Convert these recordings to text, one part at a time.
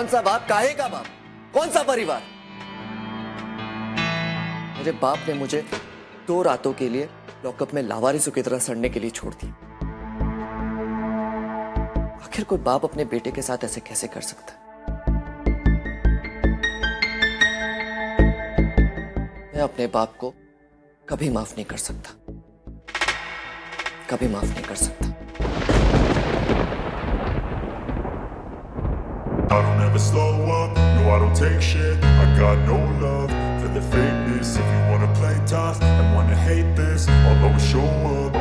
कौन सा बाप, काहे का बाप, कौन सा परिवार? मेरे बाप ने मुझे 2 रातों के लिए लॉकअप में लावारिसों की तरह सड़ने के लिए छोड़ दिया। आखिर कोई बाप अपने बेटे के साथ ऐसे कैसे कर सकता है? मैं अपने बाप को कभी माफ नहीं कर सकता, कभी माफ नहीं कर सकता। I don't ever slow up, no I don't take shit. I got no love for the fakeness. If you wanna play tough and wanna hate this, I'll always show up.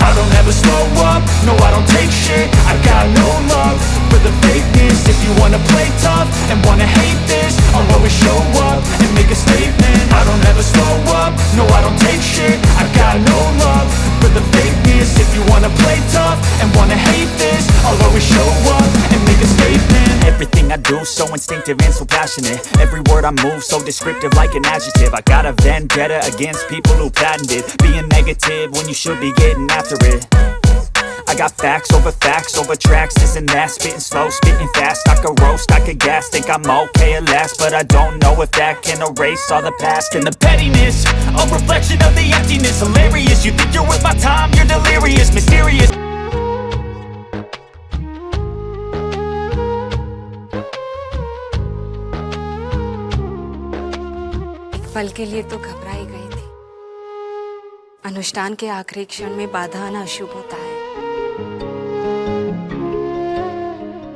I don't ever slow up, no I don't take shit. I got no love for the fakeness. If you wanna play tough and wanna hate this, I'll always show up and make a statement. I don't ever slow up, no I don't take shit. I got no love for the fakeness. If you wanna play tough and wanna hate this, I'll always show up and make a statement. Everything I do so instinctive and so passionate. Every word I move so descriptive like an adjective. I got a vendetta against people who patented being negative when you should be getting after it. I got facts over tracks, this and that. Spitting slow, spitting fast. I could roast, I could gas. Think I'm okay at last, but I don't know if that can erase all the past. And the pettiness, a reflection of the emptiness. Hilarious, you think you're worth my time, you're delirious. Mysterious. पल के लिए तो घबराई गई थी। अनुष्ठान के आखिरी क्षण में बाधा आना अशुभ होता है।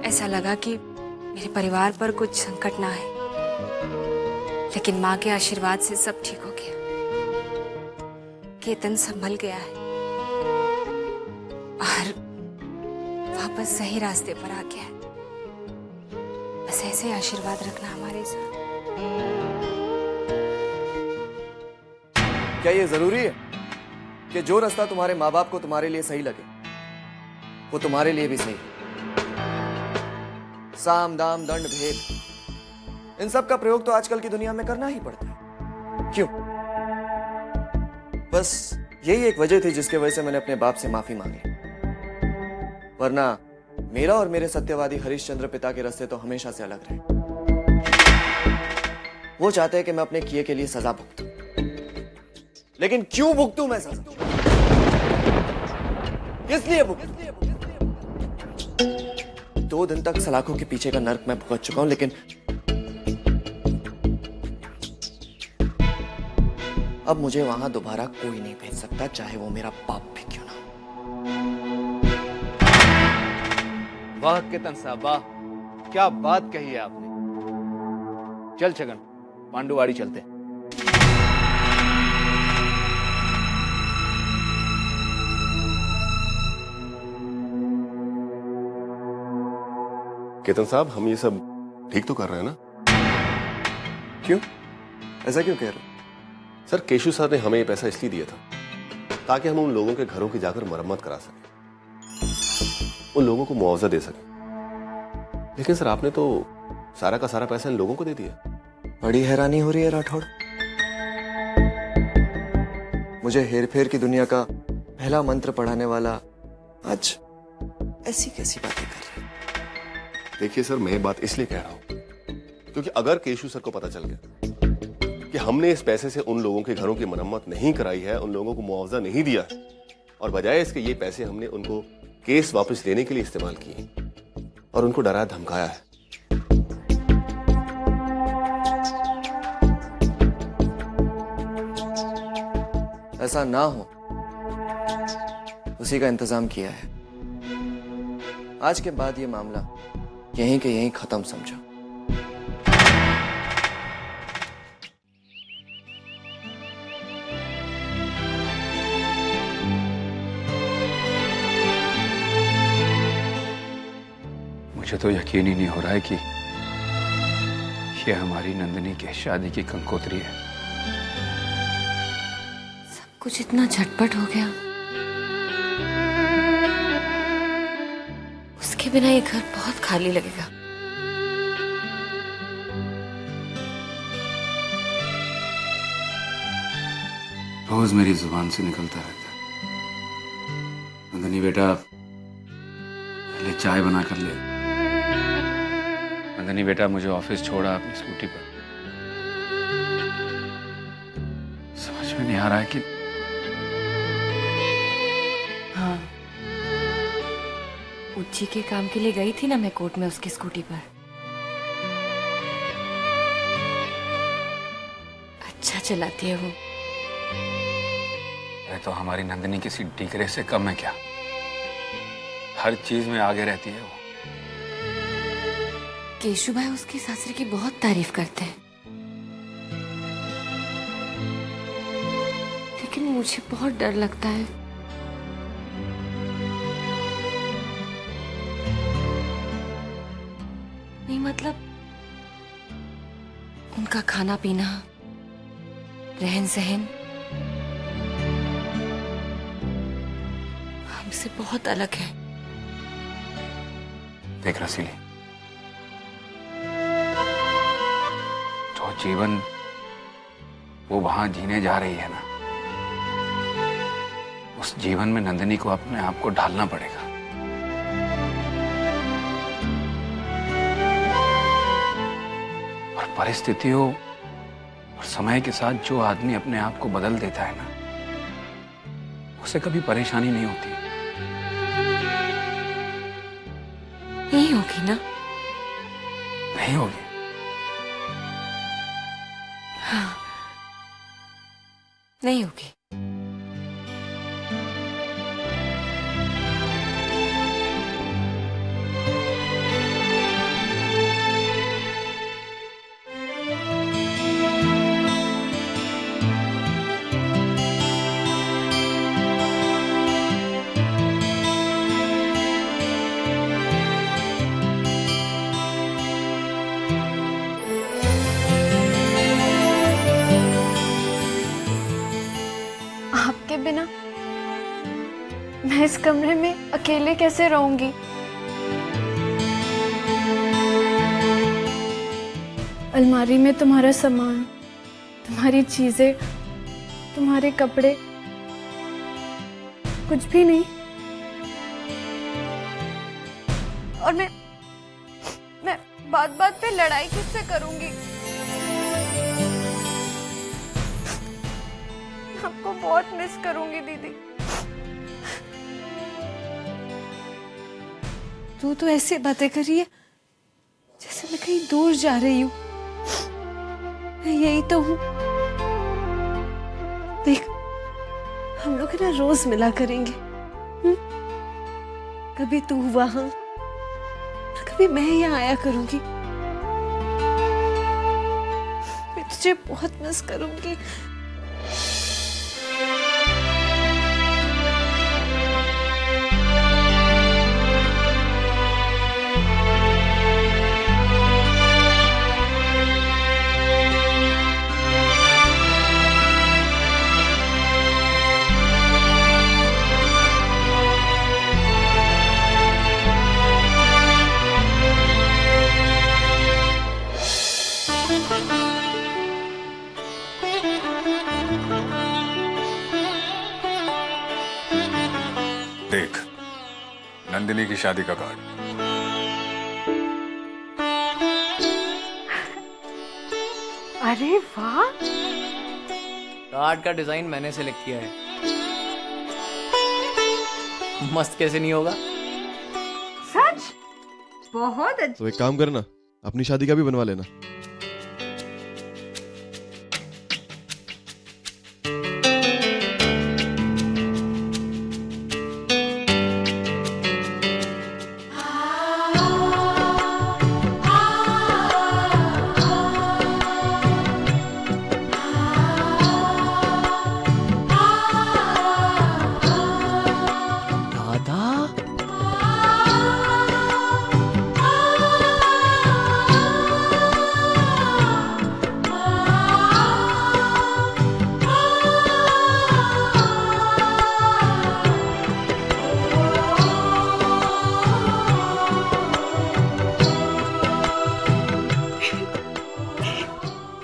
ऐसा लगा कि मेरे परिवार पर कुछ संकट ना है, लेकिन माँ के आशीर्वाद से सब ठीक हो गया। केतन संभल गया है और वापस सही रास्ते पर आ गया है। बस ऐसे आशीर्वाद रखना हमारे साथ। क्या ये जरूरी है कि जो रास्ता तुम्हारे माँ बाप को तुम्हारे लिए सही लगे वो तुम्हारे लिए भी सही है? साम दाम दंड भेद, इन सब का प्रयोग तो आजकल की दुनिया में करना ही पड़ता है। क्यों? बस यही एक वजह थी जिसके वजह से मैंने अपने बाप से माफी मांगी, वरना मेरा और मेरे सत्यवादी हरिश्चंद्र पिता के रास्ते तो हमेशा से अलग रहे। वो चाहते हैं कि मैं अपने किए के लिए सजा भुगतूं, लेकिन क्यों भुगतूं मैं सजा? किस लिए भुगतूं? 2 दिन तक सलाखों के पीछे का नर्क मैं भुगत चुका हूं, लेकिन अब मुझे वहां दोबारा कोई नहीं भेज सकता, चाहे वो मेरा बाप भी क्यों ना हो। वाह केतन साहब वाह, क्या बात कही है आपने। चल छगन, पांडुवाड़ी चलते। केतन साहब, हम ये सब ठीक तो कर रहे हैं ना? क्यों? ऐसा क्यों कह रहे हो? सर, केशु सर ने हमें ये पैसा इसलिए दिया था ताकि हम उन लोगों के घरों की जाकर मरम्मत करा सकें, उन लोगों को मुआवजा दे सकें। लेकिन सर, आपने तो सारा का सारा पैसा इन लोगों को दे दिया। बड़ी हैरानी हो रही है राठौड़। मुझे हेरफेर की दुनिया का पहला मंत्र पढ़ाने वाला आज ऐसी कैसी बातें कर रहे हैं? देखिए सर, मैं ये बात इसलिए कह रहा हूं क्योंकि अगर केशु सर को पता चल गया कि हमने इस पैसे से उन लोगों के घरों की मरम्मत नहीं कराई है, उन लोगों को मुआवजा नहीं दिया है, और बजाय इसके ये पैसे हमने उनको केस वापस लेने के लिए इस्तेमाल किए और उनको डराया धमकाया है, ऐसा ना हो उसी का इंतजाम किया है। आज के बाद ये मामला यहीं के यहीं खत्म समझो। मुझे तो यकीन ही नहीं हो रहा है कि ये हमारी नंदिनी की शादी की कंकोत्री है। सब कुछ इतना झटपट हो गया। उसके बिना ये घर बहुत खाली लगेगा। रोज मेरी जुबान से निकलता रहता है, नंदिनी बेटा पहले चाय बना कर ले, नंदनी बेटा मुझे ऑफिस छोड़ा अपनी स्कूटी पर। समझ में नहीं आ रहा है कि हाँ, उच्ची के काम के लिए गई थी ना मैं कोर्ट में उसकी स्कूटी पर। अच्छा चलाती है वो। ये तो हमारी नंदनी किसी डीगरे से कम है क्या? हर चीज में आगे रहती है वो। केशु भाई उसके ससुर की बहुत तारीफ करते हैं, लेकिन मुझे बहुत डर लगता है। नहीं मतलब उनका खाना पीना, रहन सहन हमसे बहुत अलग है। देख रसीली, जो जीवन वो वहां जीने जा रही है ना, उस जीवन में नंदिनी को अपने आप को ढालना पड़ेगा। और परिस्थितियों और समय के साथ जो आदमी अपने आप को बदल देता है ना, उसे कभी परेशानी नहीं होती। नहीं होगी ना? नहीं होगी। हाँ, नहीं होगी। आपके बिना मैं इस कमरे में अकेले कैसे रहूंगी? अलमारी में तुम्हारा सामान, तुम्हारी चीजें, तुम्हारे कपड़े, कुछ भी नहीं। और मैं बात बात पे लड़ाई किससे करूंगी? आपको बहुत मिस करूंगी दीदी। तू तो ऐसे बातें कर रही है जैसे मैं कहीं दूर जा रही हूँ। मैं यही तो हूँ। देख, हम लोग ना रोज मिला करेंगे। कभी तू वहां, कभी मैं यहाँ आया करूंगी। मैं तुझे बहुत मिस करूंगी। देख, नंदिनी की शादी का कार्ड। अरे वाह! कार्ड का डिजाइन मैंने सेलेक्ट किया है। मस्त कैसे नहीं होगा? सच? बहुत अच्छा। तो एक काम करना, अपनी शादी का भी बनवा लेना।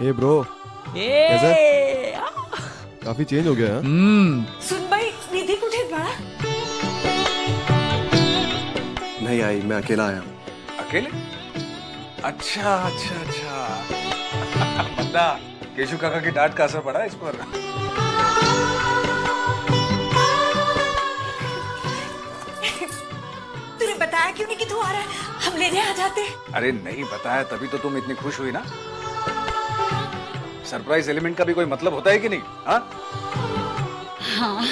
हे ब्रो, कैसा? काफी चेंज हो गया है। सुन भाई, निधि कुठे बाळा? नहीं आई, मैं अकेला आया हूँ। अकेले? अच्छा अच्छा अच्छा बंदा केशु काका की डांट का असर पड़ा है इस पर। तूने बताया क्यों नहीं कि तू आ रहा है? हम लेने आ जाते। अरे नहीं बताया तभी तो तुम इतनी खुश हुई ना। सरप्राइज एलिमेंट का भी कोई मतलब होता है कि नहीं? हाँ,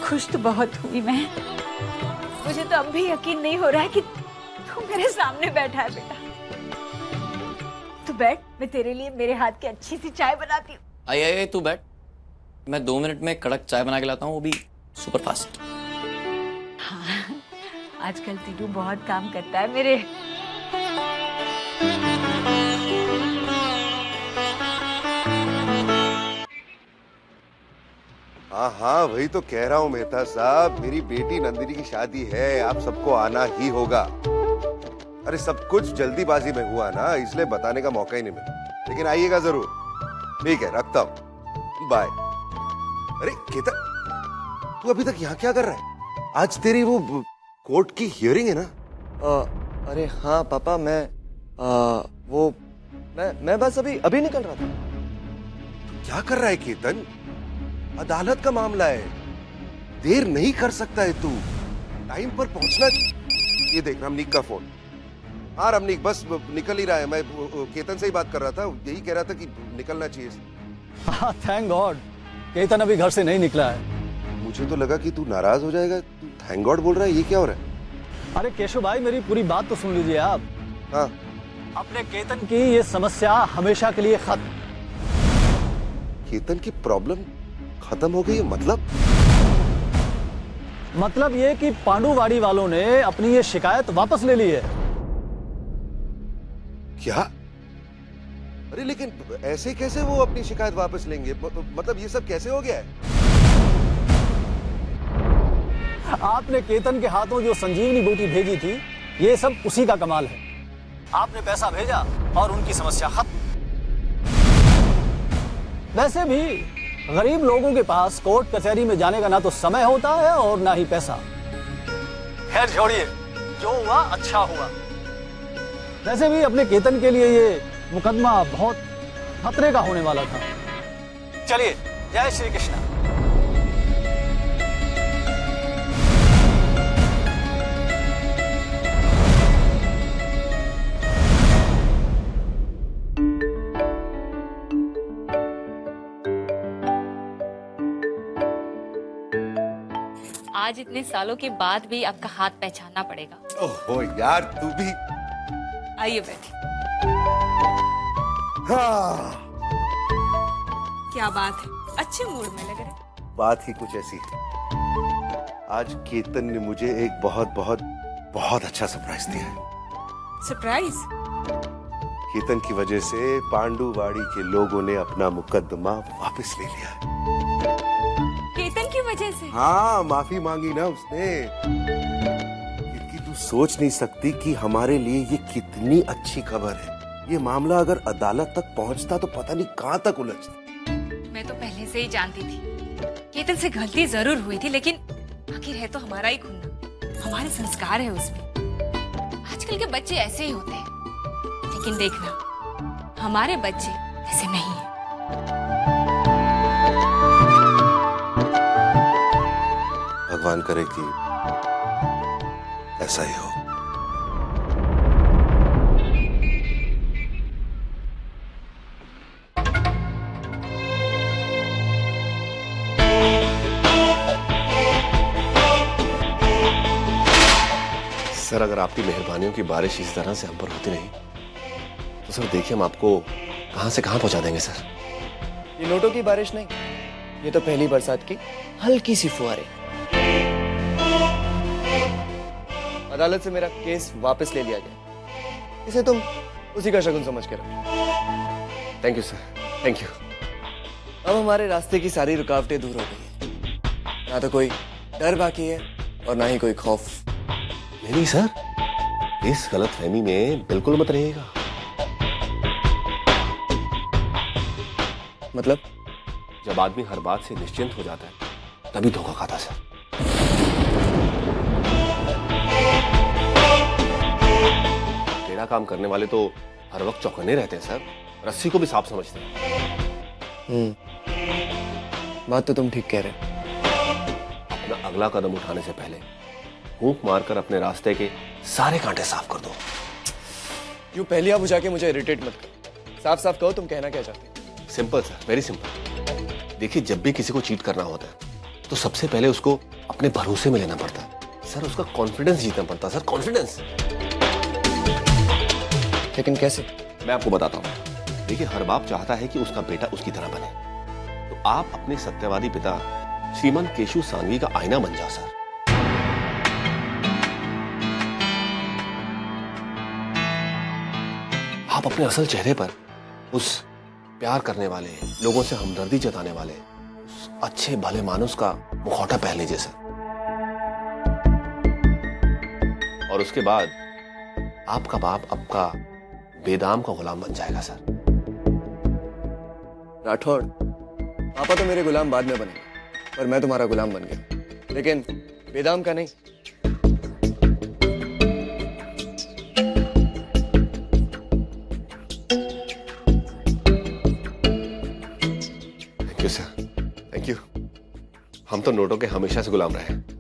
खुश तो बहुत हुई मैं। मुझे तो अब भी यकीन नहीं हो रहा है कि तू मेरे सामने बैठा है बेटा। तू बैठ, मैं तेरे लिए मेरे हाथ की अच्छी सी चाय बनाती हूँ। आई तू बैठ, मैं 2 मिनट में कड़क चाय बना के लाता हूँ, वो भी सुपर फास्ट। हाँ, आजकल तीनू बहुत काम करता है मेरे। हाँ हाँ वही तो कह रहा हूँ मेहता साहब, मेरी बेटी नंदिनी की शादी है, आप सबको आना ही होगा। अरे सब कुछ जल्दीबाजी में हुआ ना, इसलिए बताने का मौका ही नहीं मिला, लेकिन आइएगा जरूर। ठीक है, रखता हूँ, बाय। अरे केतन, तू अभी तक यहाँ क्या कर रहा है? आज तेरी वो कोर्ट की हियरिंग है ना? अरे हाँ पापा, मैं बस अभी निकल रहा था। तू क्या कर रहा है केतन? अदालत का मामला है, देर नहीं कर सकता है तू, टाइम पर पहुंचना। ये देख रमनीक का फोन। हाँ रमनीक, बस निकल ही रहा है, मैं केतन से ही बात कर रहा था, यही कह रहा था कि निकलना चाहिए। हाँ थैंक गॉड, केतन अभी घर से नहीं निकला है। मुझे तो लगा कि तू नाराज हो जाएगा, तू थैंक गॉड बोल रहा है, ये क्या हो रहा है? अरे केशव भाई, मेरी पूरी बात तो सुन लीजिए आप। हाँ, अपने केतन की ये समस्या हमेशा के लिए खत्म। केतन की प्रॉब्लम खत्म हो गई है? मतलब ये कि पांडुवाड़ी वालों ने अपनी ये शिकायत वापस ले ली है। क्या? अरे लेकिन ऐसे कैसे वो अपनी शिकायत वापस लेंगे? मतलब ये सब कैसे हो गया है? आपने केतन के हाथों जो संजीवनी बूटी भेजी थी, ये सब उसी का कमाल है। आपने पैसा भेजा और उनकी समस्या खत्म। वैसे भी गरीब लोगों के पास कोर्ट कचहरी में जाने का ना तो समय होता है और ना ही पैसा। खैर छोड़िए, जो हुआ अच्छा हुआ। वैसे भी अपने केतन के लिए ये मुकदमा बहुत खतरे का होने वाला था। चलिए, जय श्री कृष्ण। आज इतने सालों के बाद भी आपका हाथ पहचानना पड़ेगा। ओहो यार, तू भी। आइए बैठिए। हाँ। क्या बात है, अच्छे मूड में लग रहे। बात ही कुछ ऐसी है, आज केतन ने मुझे एक बहुत अच्छा सरप्राइज दिया है। सरप्राइज? केतन की वजह से पांडुवाड़ी के लोगों ने अपना मुकदमा वापस ले लिया है। केतन की वजह से? हाँ, माफी मांगी ना उसने। क्योंकि तू सोच नहीं सकती कि हमारे लिए ये कितनी अच्छी खबर है। ये मामला अगर अदालत तक पहुंचता तो पता नहीं कहां तक उलझता। मैं तो पहले से ही जानती थी केतन से गलती जरूर हुई थी, लेकिन आखिर है तो हमारा ही खून, हमारे संस्कार है उसमें। आजकल के बच्चे ऐसे ही होते हैं, लेकिन देखना हमारे बच्चे ऐसे नहीं हैं। भगवान करे कि ऐसा ही हो। सर, अगर आपकी मेहरबानियों की बारिश इस तरह से हम पर होती नहीं तो सर देखिए, हम आपको कहां से कहां पहुंचा देंगे सर। ये नोटों की बारिश नहीं, ये तो पहली बरसात की हल्की सी फुहारे। अदालत से मेरा केस वापस ले लिया गया, इसे तुम उसी का शगुन समझ के रखो। Thank you sir, thank you. अब हमारे रास्ते की सारी रुकावटें दूर हो गई हैं। ना तो कोई डर बाकी है और ना ही कोई खौफ। नहीं सर, इस गलतफहमी में बिल्कुल मत रहिएगा। मतलब? जब आदमी हर बात से निश्चिंत हो जाता है तभी धोखा खाता सर। तेरा अच्छा काम करने वाले तो हर वक्त चौकन्ने रहते हैं सर, रस्सी को भी सांप समझते हैं। बात तो तुम ठीक कह रहे हो। अपना अगला कदम उठाने से पहले फूंक मारकर अपने रास्ते के सारे कांटे साफ कर दो। यूं पहलियां बुझा के मुझे इरिटेट मत करो, साफ साफ कहो तुम कहना क्या चाहते हो। Simple sir, very simple. देखिए, जब भी किसी को चीट करना होता है तो सबसे पहले उसको अपने भरोसे में लेना पड़ता है सर, उसका कॉन्फिडेंस जीतना पड़ता है सर, कॉन्फिडेंस। लेकिन कैसे? मैं आपको बताता हूं। देखिए, हर बाप चाहता है कि उसका बेटा उसकी तरह बने, तो आप अपने सत्यवादी पिता श्रीमान केशु सांघवी का आईना बन जाओ सर। आप अपने असल चेहरे पर उस प्यार करने वाले, लोगों से हमदर्दी जताने वाले, उस अच्छे भले मानुस का मुखौटा पहन लीजिए सर, और उसके बाद आपका बाप आपका बेदाम का गुलाम बन जाएगा सर। राठौड़, पापा तो मेरे गुलाम बाद में बनेंगे, पर मैं तुम्हारा गुलाम बन गया, लेकिन बेदाम का नहीं। Thank you sir, thank you. हम तो नोटों के हमेशा से गुलाम रहे हैं।